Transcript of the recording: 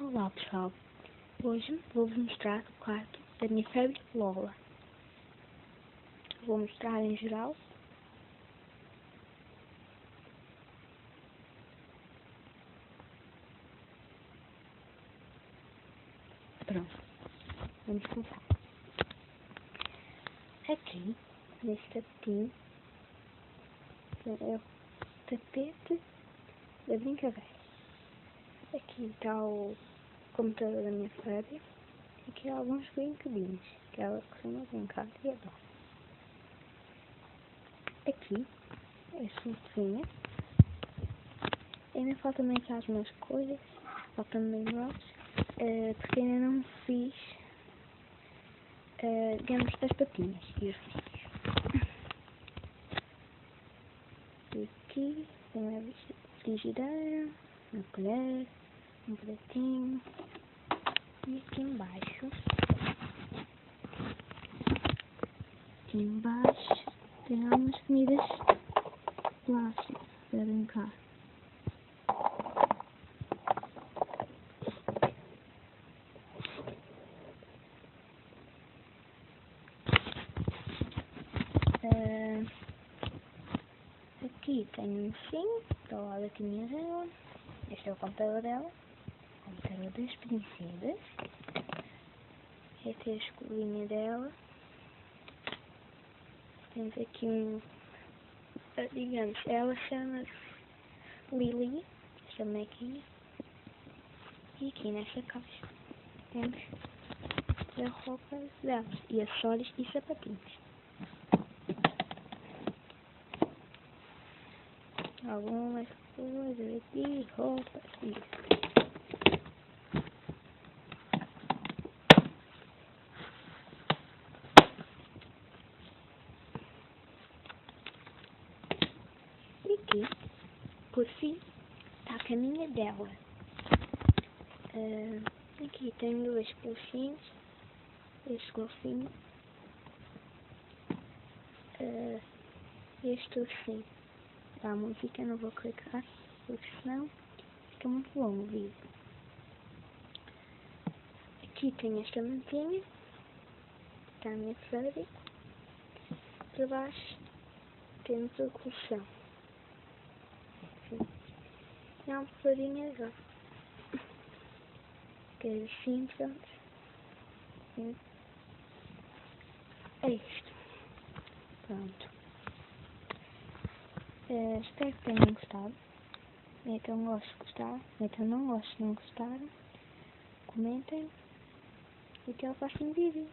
Olá pessoal, hoje vou-vos mostrar o quarto da minha febre Lola. Vou mostrar em geral. Pronto, vamos começar. Aqui, neste tapetinho, é o tapete da brincadeira. Aqui está o computador da minha febre. E aqui há alguns brinquedinhos que ela costuma brincar e adora. Aqui é a sofrinha. Ainda faltam também aqui algumas coisas, faltam bem nós, porque ainda não fiz, digamos, as papinhas e os riscos. E aqui tem uma frigideira, uma colher, um pratinho. E aqui embaixo tem algumas comidas plásticas para brincar. Aqui tem um sim, ao lado da caminha dela. Este é o computador dela, o computador das princesas. Esta é a escolinha dela. Temos aqui digamos, ela chama-se Lily, esta bonequinha. E aqui nesta caixa temos a roupa dela, e acessórios e sapatinhos. Algumas coisas aqui, roupas e aqui, por fim, está a caminha dela. Aqui tem dois peluchinhos, este golfinho, este ursinho. Dá a música, não vou clicar, porque senão fica muito longo o vídeo. Aqui tem esta mantinha, está a minha febre. Por baixo temos o colchão. É uma florinha já. Que é assim, pronto. É isto. Pronto. Espero que tenham gostado. Metam um gosto se gostar. Metam não gosto se não gostaram. Comentem. E até ao próximo vídeo.